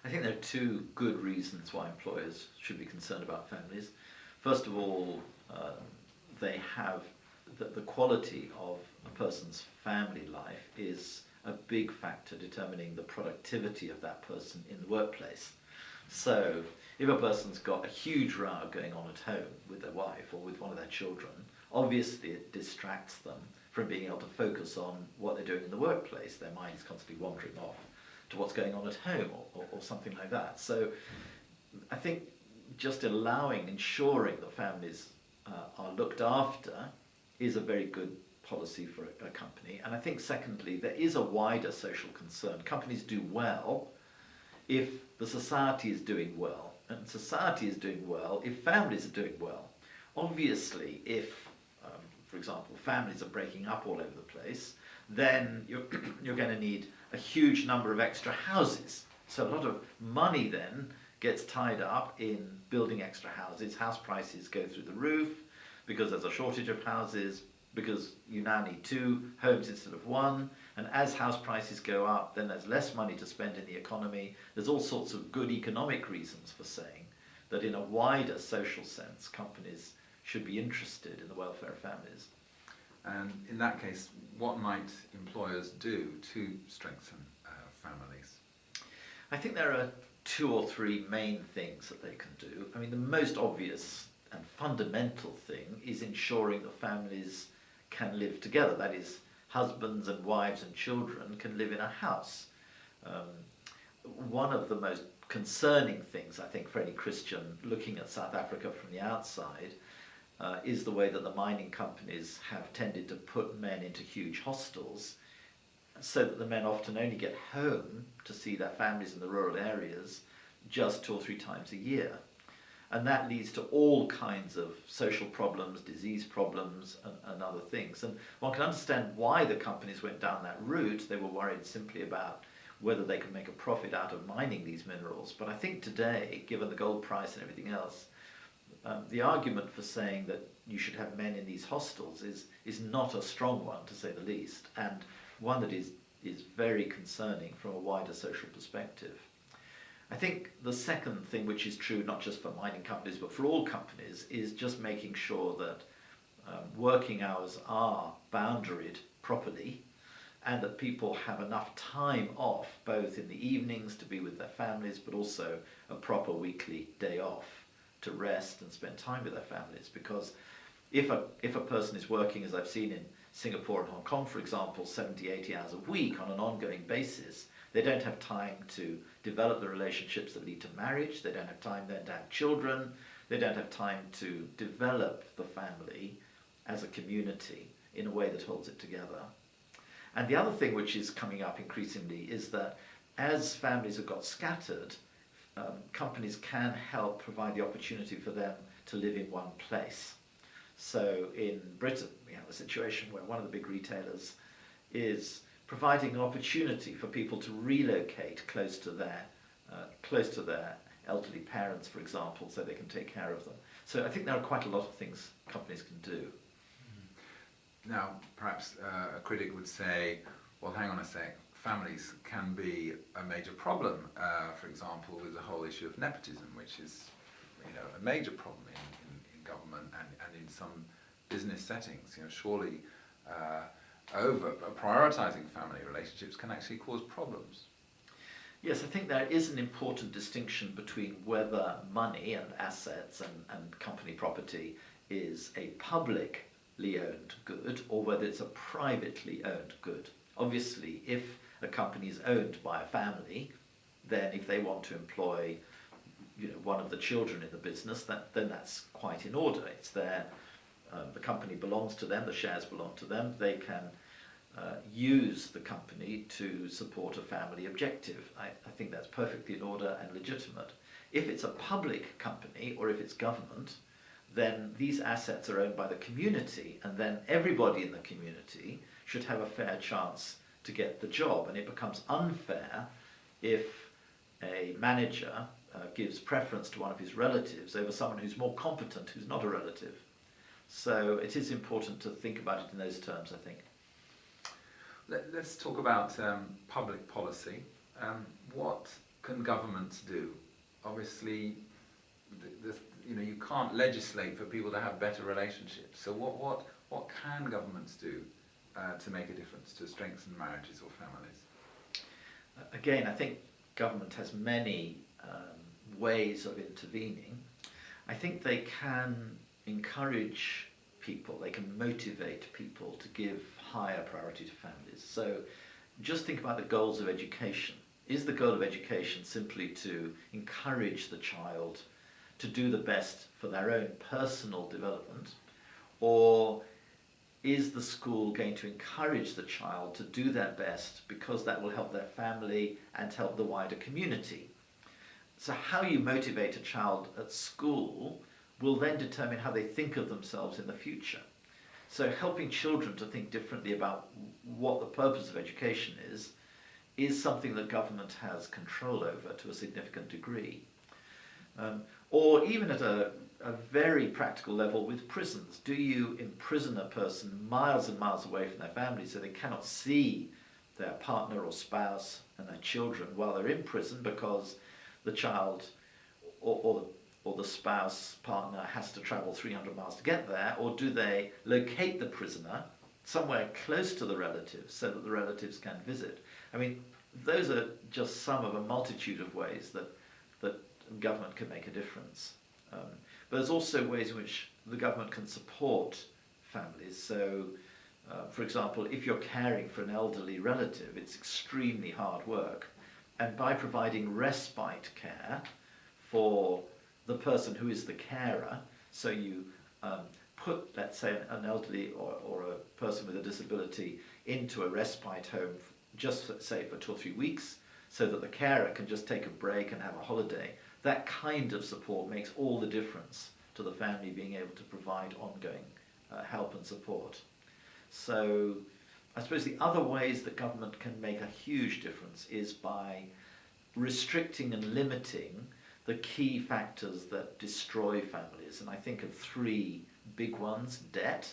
I think there are two good reasons why employers should be concerned about families. First of all, they have the quality of a person's family life is a big factor determining the productivity of that person in the workplace. So if a person's got a huge row going on at home with their wife or with one of their children, obviously it distracts them from being able to focus on what they're doing in the workplace. Their mind is constantly wandering off to what's going on at home or something like that. So I think just ensuring that families are looked after is a very good policy for a company. And I think secondly, there is a wider social concern. Companies do well if the society is doing well, and society is doing well if families are doing well. Obviously, if, for example, families are breaking up all over the place, then you're going to need a huge number of extra houses. So a lot of money then gets tied up in building extra houses. House prices go through the roof because there's a shortage of houses, because you now need 2 homes instead of 1. And as house prices go up, then there's less money to spend in the economy. There's all sorts of good economic reasons for saying that in a wider social sense, companies should be interested in the welfare of families. And in that case, what might employers do to strengthen families? I think there are 2 or 3 main things that they can do. I mean, the most obvious and fundamental thing is ensuring that families can live together. That is, husbands and wives and children can live in a house. One of the most concerning things, I think, for any Christian looking at South Africa from the outside is the way that the mining companies have tended to put men into huge hostels, so that the men often only get home to see their families in the rural areas just 2 or 3 times a year. And that leads to all kinds of social problems, disease problems, and other things. And one can understand why the companies went down that route. They were worried simply about whether they could make a profit out of mining these minerals. But I think today, given the gold price and everything else, the argument for saying that you should have men in these hostels is not a strong one, to say the least, and one that is very concerning from a wider social perspective. I think the second thing, which is true not just for mining companies but for all companies, is just making sure that working hours are boundaried properly, and that people have enough time off, both in the evenings to be with their families, but also a proper weekly day off to rest and spend time with their families. Because if a person is working, as I've seen in Singapore and Hong Kong, for example, 70, 80 hours a week on an ongoing basis, they don't have time to develop the relationships that lead to marriage. They don't have time then to have children. They don't have time to develop the family as a community in a way that holds it together. And the other thing which is coming up increasingly is that as families have got scattered, companies can help provide the opportunity for them to live in one place. So in Britain, we have a situation where one of the big retailers is providing an opportunity for people to relocate close to their elderly parents, for example, so they can take care of them. So I think there are quite a lot of things companies can do. Now, perhaps a critic would say, well, hang on a sec, families can be a major problem, for example, with the whole issue of nepotism, which is a major problem in government and in some business settings. Surely over prioritizing family relationships can actually cause problems. Yes, I think there is an important distinction between whether money and assets and company property is a publicly owned good or whether it's a privately owned good. Obviously, if a company is owned by a family, then if they want to employ one of the children in the business, then that's quite in order. It's their the company belongs to them, the shares belong to them. They can use the company to support a family objective. I think that's perfectly in order and legitimate. If it's a public company or if it's government, then these assets are owned by the community, and then everybody in the community should have a fair chance to get the job. And it becomes unfair if a manager gives preference to one of his relatives over someone who's more competent, who's not a relative. So it is important to think about it in those terms, I think. Let's talk about public policy. What can governments do? Obviously, you can't legislate for people to have better relationships. So what can governments do to make a difference, to strengthen marriages or families? Again, I think government has many ways of intervening. I think they can encourage people, they can motivate people to give higher priority to families. So just think about the goals of education. Is the goal of education simply to encourage the child to do the best for their own personal development, or is the school going to encourage the child to do their best because that will help their family and help the wider community? So how you motivate a child at school will then determine how they think of themselves in the future. So helping children to think differently about what the purpose of education is something that government has control over to a significant degree. Or even at a very practical level with prisons. Do you imprison a person miles and miles away from their family so they cannot see their partner or spouse and their children while they're in prison because the child or the spouse partner has to travel 300 miles to get there? Or do they locate the prisoner somewhere close to the relatives so that the relatives can visit? I mean, those are just some of a multitude of ways that government can make a difference. But there's also ways in which the government can support families. So, for example, if you're caring for an elderly relative, it's extremely hard work. And by providing respite care for the person who is the carer, so you put, let's say, an elderly or a person with a disability into a respite home, just say for 2 or 3 weeks, so that the carer can just take a break and have a holiday. That kind of support makes all the difference to the family being able to provide ongoing help and support. So I suppose the other ways that government can make a huge difference is by restricting and limiting the key factors that destroy families. And I think of 3 big ones. Debt,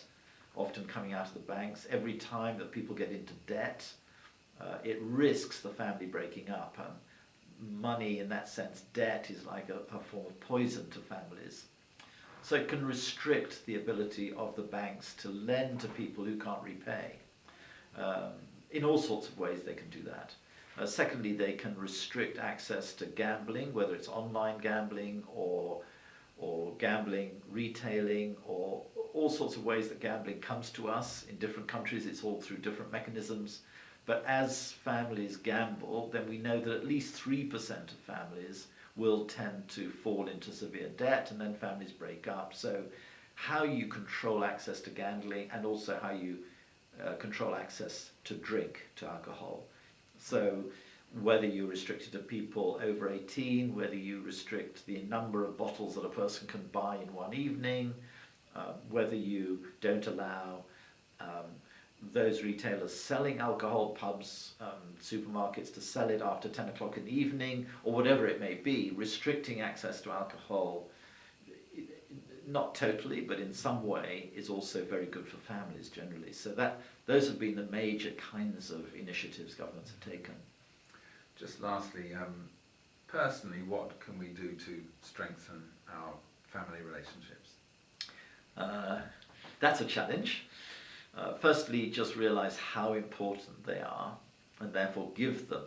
often coming out of the banks. Every time that people get into debt, it risks the family breaking up. Money, in that sense, debt is like a form of poison to families. So it can restrict the ability of the banks to lend to people who can't repay. In all sorts of ways they can do that. Secondly, they can restrict access to gambling, whether it's online gambling or gambling, retailing, or all sorts of ways that gambling comes to us. In different countries, it's all through different mechanisms. But as families gamble, then we know that at least 3% of families will tend to fall into severe debt, and then families break up. So how you control access to gambling, and also how you control access to drink, to alcohol. So whether you restrict it to people over 18, whether you restrict the number of bottles that a person can buy in one evening, whether you don't allow those retailers selling alcohol, pubs, supermarkets, to sell it after 10 o'clock in the evening, or whatever it may be, restricting access to alcohol, not totally, but in some way, is also very good for families generally. So those have been the major kinds of initiatives governments have taken. Just lastly, personally, what can we do to strengthen our family relationships? That's a challenge. Firstly, just realise how important they are, and therefore give them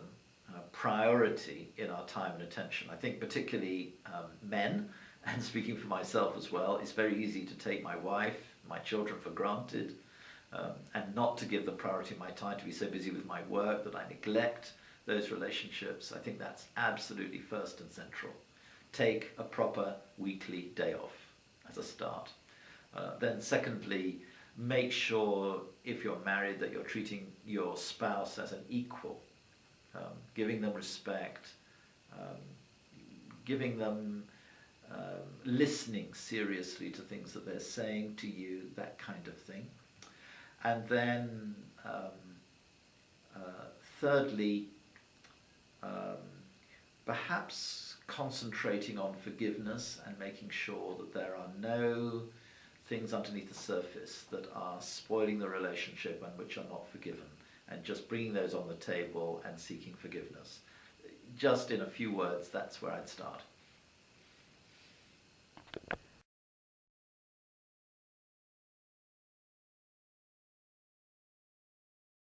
priority in our time and attention. I think particularly men, and speaking for myself as well, it's very easy to take my wife, my children for granted, and not to give the priority of my time, to be so busy with my work that I neglect those relationships. I think that's absolutely first and central. Take a proper weekly day off as a start. Then secondly, make sure, if you're married, that you're treating your spouse as an equal, giving them respect, giving them listening seriously to things that they're saying to you, that kind of thing. And then thirdly, perhaps concentrating on forgiveness and making sure that there are no things underneath the surface that are spoiling the relationship and which are not forgiven, and just bringing those on the table and seeking forgiveness. just in a few words, that's where I'd start.